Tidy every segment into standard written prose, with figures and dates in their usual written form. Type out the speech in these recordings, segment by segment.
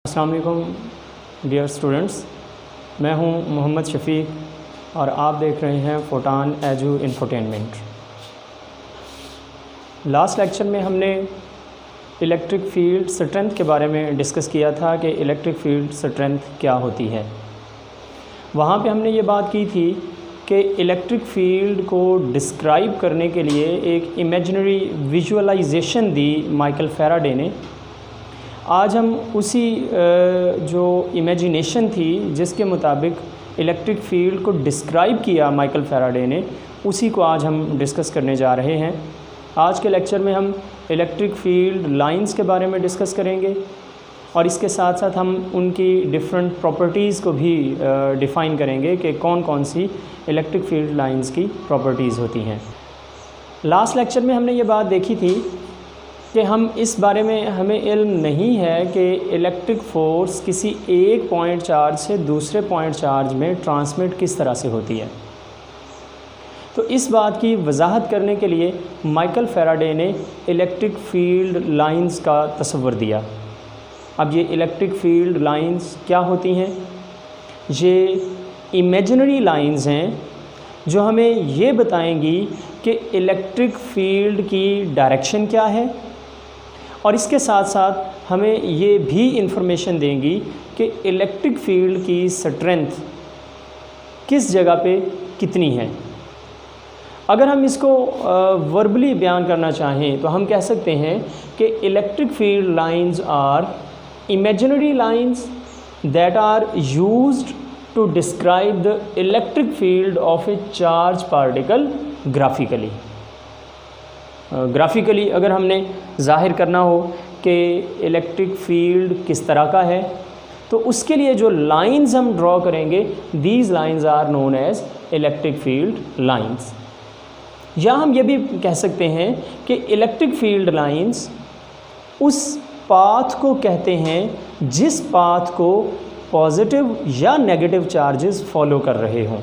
अस्सलाम वालेकुम dear students, मैं हूं मोहम्मद शफ़ीक और आप देख रहे हैं photon edu infotainment. Last lecture में हमने इलेक्ट्रिक फ़ील्ड स्ट्रेंथ के बारे में डिस्कस किया था कि इलेक्ट्रिक फ़ील्ड स्ट्रेंथ क्या होती है। वहाँ पे हमने ये बात की थी कि इलेक्ट्रिक फ़ील्ड को डिस्क्राइब करने के लिए एक इमेजिनरी विजुअलाइजेशन दी माइकल फ़ैराडे ने। आज हम उसी जो इमेजिनेशन थी जिसके मुताबिक इलेक्ट्रिक फ़ील्ड को डिस्क्राइब किया माइकल फ़ैराडे ने, उसी को आज हम डिस्कस करने जा रहे हैं। आज के लेक्चर में हम इलेक्ट्रिक फ़ील्ड लाइंस के बारे में डिस्कस करेंगे और इसके साथ साथ हम उनकी डिफरेंट प्रॉपर्टीज़ को भी डिफ़ाइन करेंगे कि कौन कौन सी इलेक्ट्रिक फ़ील्ड लाइंस की प्रॉपर्टीज़ होती हैं। लास्ट लेक्चर में हमने ये बात देखी थी कि हम इस बारे में हमें इल्म नहीं है कि इलेक्ट्रिक फ़ोर्स किसी एक पॉइंट चार्ज से दूसरे पॉइंट चार्ज में ट्रांसमिट किस तरह से होती है। तो इस बात की वजाहत करने के लिए माइकल फ़ैराडे ने इलेक्ट्रिक फ़ील्ड लाइंस का तस्वर दिया। अब ये इलेक्ट्रिक फ़ील्ड लाइंस क्या होती हैं? ये इमेजिनरी लाइंस हैं जो हमें ये बताएंगी कि इलेक्ट्रिक फ़ील्ड की डायरेक्शन क्या है और इसके साथ साथ हमें ये भी इंफॉर्मेशन देंगी कि इलेक्ट्रिक फ़ील्ड की स्ट्रेंथ किस जगह पे कितनी है। अगर हम इसको वर्बली बयान करना चाहें तो हम कह सकते हैं कि electric field lines are imaginary lines that are used to describe the electric field of a charge particle graphically. Graphically अगर हमने ज़ाहिर करना हो कि इलेक्ट्रिक फ़ील्ड किस तरह का है तो उसके लिए जो लाइंस हम ड्रॉ करेंगे, these lines are known as electric field lines. या हम ये भी कह सकते हैं कि इलेक्ट्रिक फील्ड लाइंस उस पाथ को कहते हैं जिस पाथ को पॉजिटिव या नेगेटिव चार्जेस फॉलो कर रहे हों।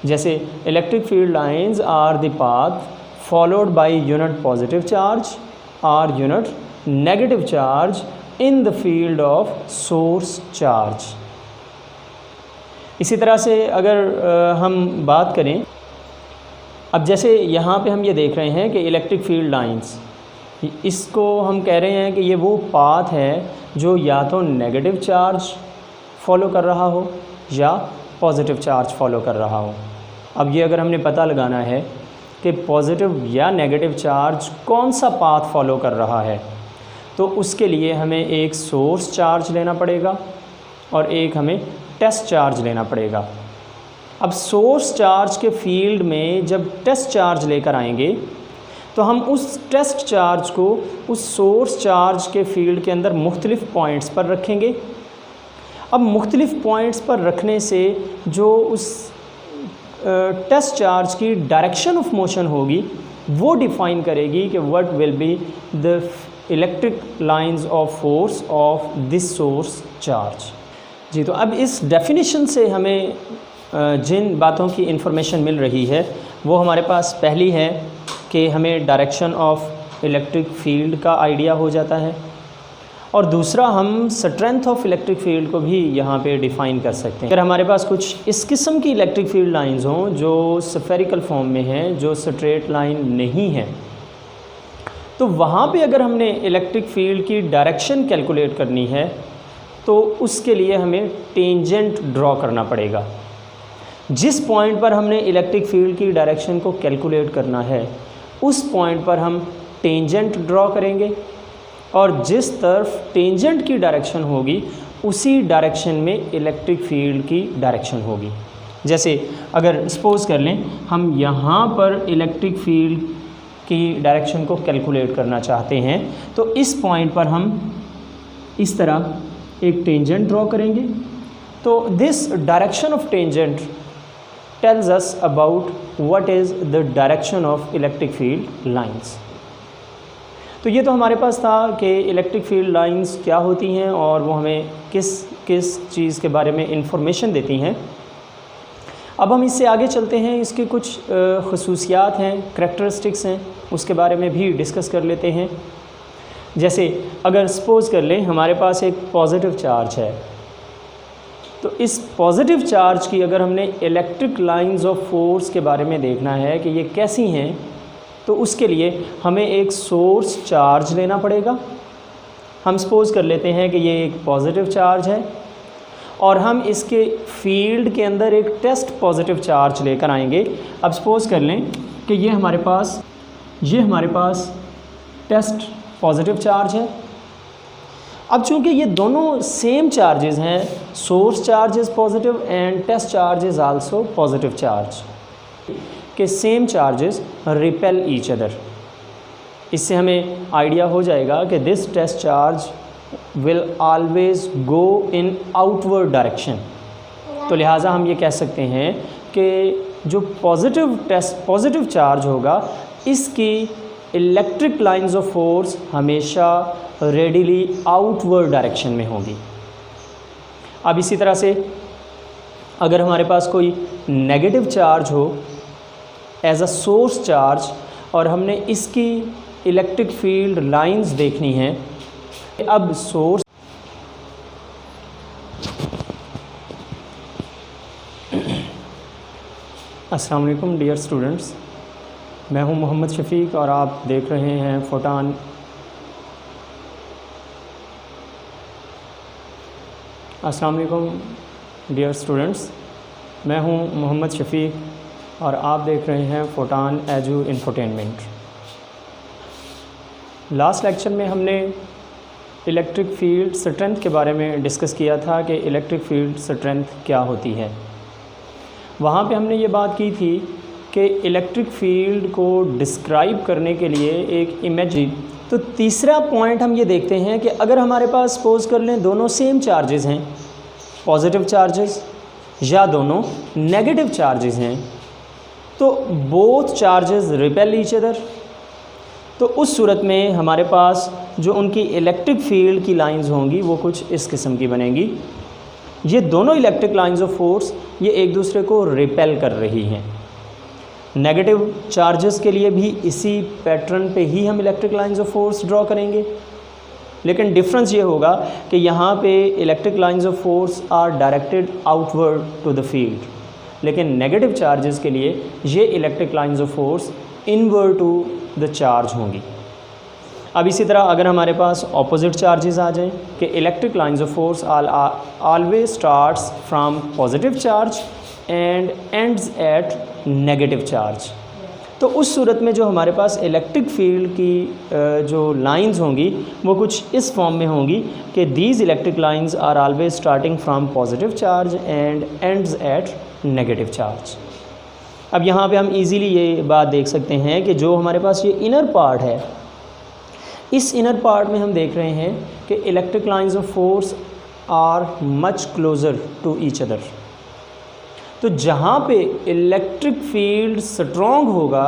जैसे electric field lines are the path followed by unit positive charge or unit negative charge in the field of source charge। इसी तरह से अगर हम बात करें, अब जैसे यहाँ पे हम ये देख रहे हैं कि इलेक्ट्रिक फील्ड लाइंस, इसको हम कह रहे हैं कि ये वो पाथ है जो या तो नेगेटिव चार्ज फॉलो कर रहा हो या पॉजिटिव चार्ज फॉलो कर रहा हो। अब ये अगर हमने पता लगाना है कि पॉजिटिव या नेगेटिव चार्ज कौन सा पाथ फॉलो कर रहा है, तो उसके लिए हमें एक सोर्स चार्ज लेना पड़ेगा और एक हमें टेस्ट चार्ज लेना पड़ेगा। अब सोर्स चार्ज के फील्ड में जब टेस्ट चार्ज लेकर आएंगे तो हम उस टेस्ट चार्ज को उस सोर्स चार्ज के फील्ड के अंदर मुख्तलिफ़ पॉइंट्स पर रखेंगे। अब मुख्तलिफ़ पॉइंट्स पर रखने से जो उस टेस्ट चार्ज की डायरेक्शन ऑफ मोशन होगी वो डिफ़ाइन करेगी कि what will be the electric lines of force of this source charge. जी, तो अब इस डेफिनेशन से हमें जिन बातों की इंफॉर्मेशन मिल रही है वो हमारे पास पहली है कि हमें डायरेक्शन ऑफ इलेक्ट्रिक फ़ील्ड का आइडिया हो जाता है और दूसरा हम स्ट्रेंथ ऑफ इलेक्ट्रिक फ़ील्ड को भी यहाँ पे डिफ़ाइन कर सकते हैं। अगर हमारे पास कुछ इस किस्म की इलेक्ट्रिक फ़ील्ड लाइंस हों जो स्फेरिकल फॉर्म में हैं, जो स्ट्रेट लाइन नहीं है, तो वहाँ पे अगर हमने इलेक्ट्रिक फ़ील्ड की डायरेक्शन कैलकुलेट करनी है तो उसके लिए हमें टेंजेंट ड्रॉ करना पड़ेगा। जिस पॉइंट पर हमने इलेक्ट्रिक फ़ील्ड की डायरेक्शन को कैलकुलेट करना है उस पॉइंट पर हम टेंजेंट ड्रॉ करेंगे और जिस तरफ टेंजेंट की डायरेक्शन होगी उसी डायरेक्शन में इलेक्ट्रिक फ़ील्ड की डायरेक्शन होगी। जैसे अगर सपोज़ कर लें हम यहाँ पर इलेक्ट्रिक फ़ील्ड की डायरेक्शन को कैलकुलेट करना चाहते हैं तो इस पॉइंट पर हम इस तरह एक टेंजेंट ड्रॉ करेंगे। तो this direction of tangent tells us about what is the direction of electric field lines. तो ये तो हमारे पास था कि इलेक्ट्रिक फील्ड लाइंस क्या होती हैं और वो हमें किस किस चीज़ के बारे में इंफॉर्मेशन देती हैं। अब हम इससे आगे चलते हैं, इसके कुछ खसूसियात हैं, करैक्टरिस्टिक्स हैं, उसके बारे में भी डिस्कस कर लेते हैं। जैसे अगर सपोज़ कर लें हमारे पास एक पॉजिटिव चार्ज है, तो इस पॉजिटिव चार्ज की अगर हमने इलेक्ट्रिक लाइंस ऑफ फोर्स के बारे में देखना है कि ये कैसी हैं, तो उसके लिए हमें एक सोर्स चार्ज लेना पड़ेगा। हम सपोज़ कर लेते हैं कि ये एक पॉजिटिव चार्ज है और हम इसके फील्ड के अंदर एक टेस्ट पॉजिटिव चार्ज लेकर आएंगे। अब सपोज़ कर लें कि ये हमारे पास टेस्ट पॉजिटिव चार्ज है। अब चूँकि ये दोनों सेम चार्जेस हैं, source charge is positive and test charge is also positive charge, के same charges repel each other. इससे हमें आइडिया हो जाएगा कि this test charge will always go in outward direction. तो लिहाजा हम ये कह सकते हैं कि जो पॉजिटिव चार्ज होगा, इसकी इलेक्ट्रिक लाइंस ऑफ फोर्स हमेशा रेडिली आउटवर्ड डायरेक्शन में होगी। अब इसी तरह से अगर हमारे पास कोई नेगेटिव चार्ज हो एज अ सोर्स चार्ज और हमने इसकी इलेक्ट्रिक फील्ड लाइंस देखनी है, अब सोर्स अस्सलाम वालेकुम डियर स्टूडेंट्स, मैं हूं मोहम्मद शफीक और आप देख रहे हैं फोटान। अस्सलाम वालेकुम डियर स्टूडेंट्स, मैं हूं मोहम्मद शफीक और आप देख रहे हैं photon edu infotainment. Last lecture में हमने इलेक्ट्रिक फील्ड स्ट्रेंथ के बारे में डिस्कस किया था कि इलेक्ट्रिक फील्ड स्ट्रेंथ क्या होती है। वहाँ पे हमने ये बात की थी कि इलेक्ट्रिक फील्ड को डिस्क्राइब करने के लिए एक इमेज। तो तीसरा पॉइंट हम ये देखते हैं कि अगर हमारे पास सपोज़ कर लें दोनों सेम चार्जेस हैं, पॉजिटिव चार्जेस या दोनों नेगेटिव चार्जेस हैं, तो both charges repel each other. तो उस सूरत में हमारे पास जो उनकी इलेक्ट्रिक फील्ड की लाइंस होंगी वो कुछ इस किस्म की बनेंगी। ये दोनों इलेक्ट्रिक लाइंस ऑफ फोर्स ये एक दूसरे को रिपेल कर रही हैं। नेगेटिव चार्जेस के लिए भी इसी पैटर्न पे ही हम electric lines of force draw करेंगे, लेकिन डिफरेंस ये होगा कि यहाँ पे electric lines of force are directed outward to the field, लेकिन नेगेटिव चार्जेस के लिए ये electric lines of force inward to the charge होंगी। अब इसी तरह अगर हमारे पास ऑपोजिट चार्जेस आ जाएं कि electric lines of force always starts from positive charge and ends at negative charge, तो उस सूरत में जो हमारे पास इलेक्ट्रिक फील्ड की जो लाइंस होंगी वो कुछ इस फॉर्म में होंगी कि these electric lines are always starting from positive charge and ends at negative charge. अब यहाँ पे हम इजीली ये बात देख सकते हैं कि जो हमारे पास ये इनर पार्ट है, इस इनर पार्ट में हम देख रहे हैं कि electric lines of force are much closer to each other. तो जहाँ पे इलेक्ट्रिक फील्ड स्ट्रॉन्ग होगा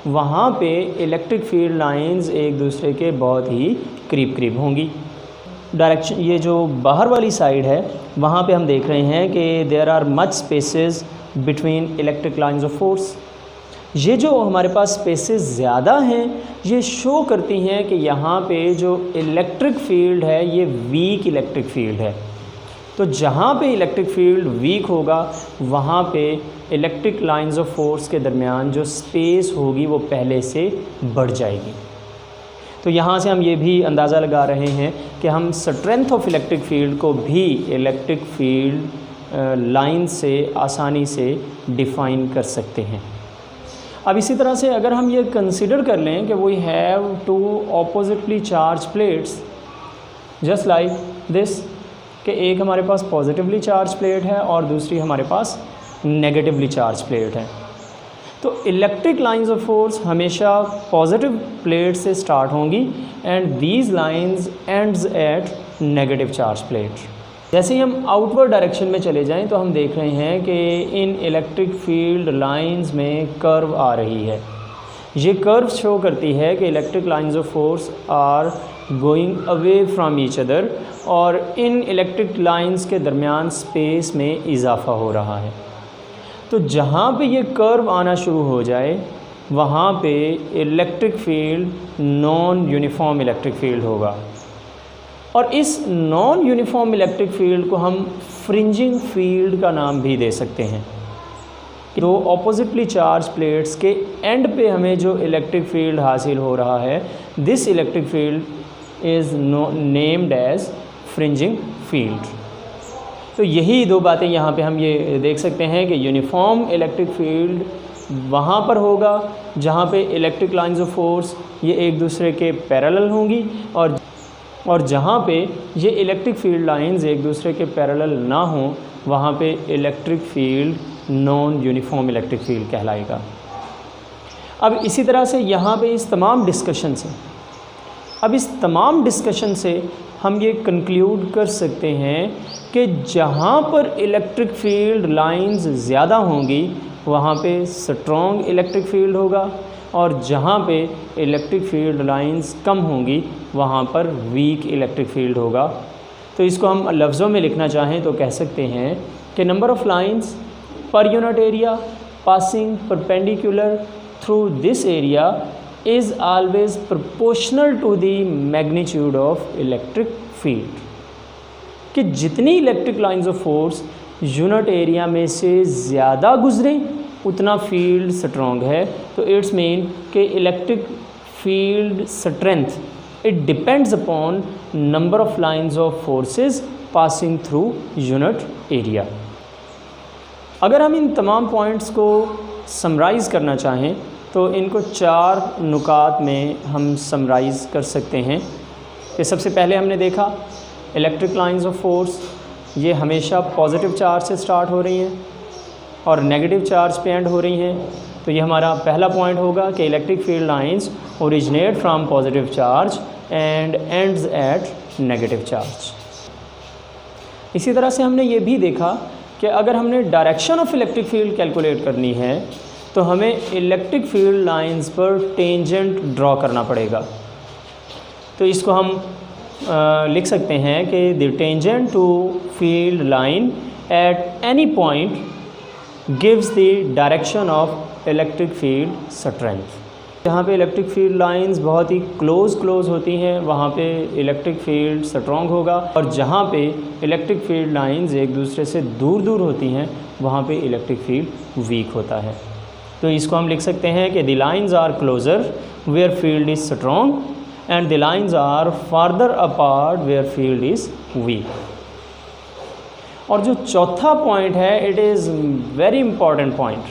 वहाँ पे इलेक्ट्रिक फील्ड लाइंस एक दूसरे के बहुत ही करीब होंगी। डायरेक्शन ये जो बाहर वाली साइड है वहाँ पे हम देख रहे हैं कि there are much spaces between electric lines of force. ये जो हमारे पास स्पेसेस ज़्यादा हैं ये शो करती हैं कि यहाँ पे जो इलेक्ट्रिक फील्ड है ये वीक इलेक्ट्रिक फील्ड है। तो जहाँ पे इलेक्ट्रिक फील्ड वीक होगा वहाँ पे इलेक्ट्रिक लाइंस ऑफ फोर्स के दरमियान जो स्पेस होगी वो पहले से बढ़ जाएगी। तो यहाँ से हम ये भी अंदाज़ा लगा रहे हैं कि हम स्ट्रेंथ ऑफ इलेक्ट्रिक फील्ड को भी इलेक्ट्रिक फील्ड लाइन से आसानी से डिफ़ाइन कर सकते हैं। अब इसी तरह से अगर हम ये कंसिडर कर लें कि we have two oppositely charge plates just like this, कि एक हमारे पास पॉजिटिवली चार्ज प्लेट है और दूसरी हमारे पास नेगेटिवली चार्ज प्लेट है। तो इलेक्ट्रिक लाइंस ऑफ फोर्स हमेशा पॉजिटिव प्लेट से स्टार्ट होंगी and these lines ends at negative charge plate. जैसे ही हम आउटवर्ड डायरेक्शन में चले जाएं तो हम देख रहे हैं कि इन इलेक्ट्रिक फील्ड लाइंस में कर्व आ रही है। ये कर्व शो करती है कि electric lines of force are going away from each other और इन इलेक्ट्रिक लाइंस के दरमियान स्पेस में इजाफा हो रहा है। तो जहाँ पे ये कर्व आना शुरू हो जाए वहाँ पे electric field non uniform electric field होगा। और इस नॉन यूनिफॉर्म इलेक्ट्रिक फील्ड को हम फ्रिंजिंग फील्ड का नाम भी दे सकते हैं। दो ऑपोजिटली चार्ज प्लेट्स के एंड पे हमें जो इलेक्ट्रिक फील्ड हासिल हो रहा है, this electric field is named as fringing field. तो यही दो बातें यहाँ पे हम ये देख सकते हैं कि यूनिफॉर्म इलेक्ट्रिक फील्ड वहाँ पर होगा जहाँ पे इलेक्ट्रिक लाइंस ऑफ फोर्स ये एक दूसरे के पैरेलल होंगी, और जहाँ पे ये इलेक्ट्रिक फील्ड लाइंस एक दूसरे के पैरेलल ना हों वहाँ पे electric field non uniform electric field कहलाएगा। अब इसी तरह से यहाँ पे इस तमाम डिस्कशन से हम ये कंक्लूड कर सकते हैं कि जहाँ पर इलेक्ट्रिक फील्ड लाइंस ज़्यादा होंगी वहाँ पे स्ट्रॉन्ग इलेक्ट्रिक फील्ड होगा, और जहाँ पे इलेक्ट्रिक फील्ड लाइंस कम होंगी वहाँ पर वीक इलेक्ट्रिक फील्ड होगा। तो इसको हम लफ्ज़ों में लिखना चाहें तो कह सकते हैं कि number of lines per unit area passing perpendicular through this area is always proportional to the magnitude of electric field। कि जितनी electric lines of force unit area में से ज़्यादा गुजरें उतना फील्ड स्ट्रॉन्ग है। तो इट्स मीन कि electric field strength it depends upon number of lines of forces passing through unit area. अगर हम इन तमाम पॉइंट्स को समराइज़ करना चाहें तो इनको 4 नुकात में हम समराइज़ कर सकते हैं कि सबसे पहले हमने देखा इलेक्ट्रिक लाइंस ऑफ फोर्स ये हमेशा पॉजिटिव चार्ज से स्टार्ट हो रही हैं और नेगेटिव चार्ज पे एंड हो रही हैं। तो ये हमारा पहला पॉइंट होगा कि electric field lines originate from positive charge and ends at negative charge. इसी तरह से हमने ये भी देखा कि अगर हमने direction of electric field calculate करनी है तो हमें इलेक्ट्रिक फील्ड लाइंस पर टेंजेंट ड्रॉ करना पड़ेगा। तो इसको हम लिख सकते हैं कि the tangent to field line at any point gives the direction of electric field strength. जहाँ पे इलेक्ट्रिक फील्ड लाइंस बहुत ही क्लोज होती हैं वहाँ पे इलेक्ट्रिक फील्ड स्ट्रॉन्ग होगा, और जहाँ पे इलेक्ट्रिक फील्ड लाइंस एक दूसरे से दूर होती हैं वहाँ पे इलेक्ट्रिक फील्ड वीक होता है। तो इसको हम लिख सकते हैं कि the lines are closer where field is strong and the lines are farther apart where field is weak. और जो चौथा पॉइंट है it is very important point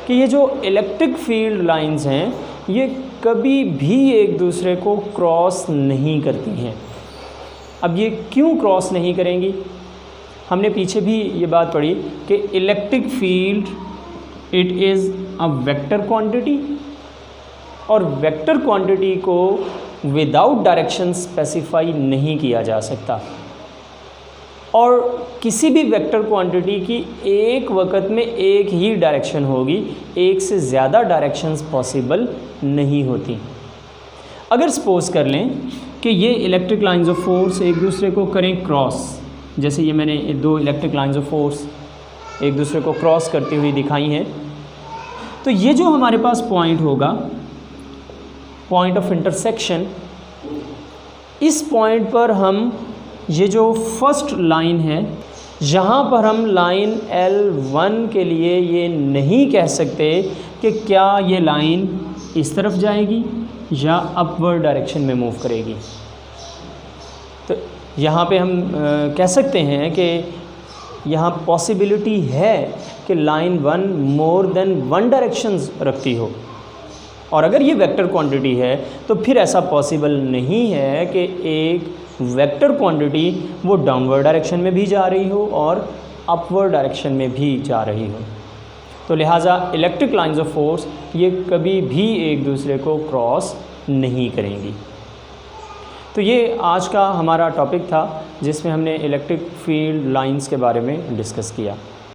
कि ये जो इलेक्ट्रिक फील्ड लाइंस हैं ये कभी भी एक दूसरे को क्रॉस नहीं करती हैं। अब ये क्यों क्रॉस नहीं करेंगी? हमने पीछे भी ये बात पढ़ी कि electric field it is a vector quantity, और वेक्टर क्वांटिटी को विदाउट डायरेक्शन स्पेसिफाई नहीं किया जा सकता, और किसी भी वेक्टर क्वांटिटी की एक वक्त में एक ही डायरेक्शन होगी, एक से ज़्यादा डायरेक्शंस पॉसिबल नहीं होती। अगर सपोज़ कर लें कि ये इलेक्ट्रिक लाइंस ऑफ फोर्स एक दूसरे को करें क्रॉस, जैसे ये मैंने 2 इलेक्ट्रिक लाइंस ऑफ फोर्स एक दूसरे को क्रॉस करती हुई दिखाई हैं, तो ये जो हमारे पास पॉइंट होगा पॉइंट ऑफ इंटरसेक्शन, इस पॉइंट पर हम ये जो फर्स्ट लाइन है यहाँ पर हम लाइन L1 के लिए ये नहीं कह सकते कि क्या ये लाइन इस तरफ जाएगी या अपवर्ड डायरेक्शन में मूव करेगी। तो यहाँ पे हम कह सकते हैं कि यहाँ पॉसिबिलिटी है कि लाइन 1 मोर देन 1 डायरेक्शंस रखती हो, और अगर ये वेक्टर क्वांटिटी है तो फिर ऐसा पॉसिबल नहीं है कि एक वेक्टर क्वांटिटी वो डाउनवर्ड डायरेक्शन में भी जा रही हो और अपवर्ड डायरेक्शन में भी जा रही हो। तो लिहाजा इलेक्ट्रिक लाइंस ऑफ फोर्स ये कभी भी एक दूसरे को क्रॉस नहीं करेंगी। तो ये आज का हमारा टॉपिक था जिसमें हमने इलेक्ट्रिक फील्ड लाइंस के बारे में डिस्कस किया।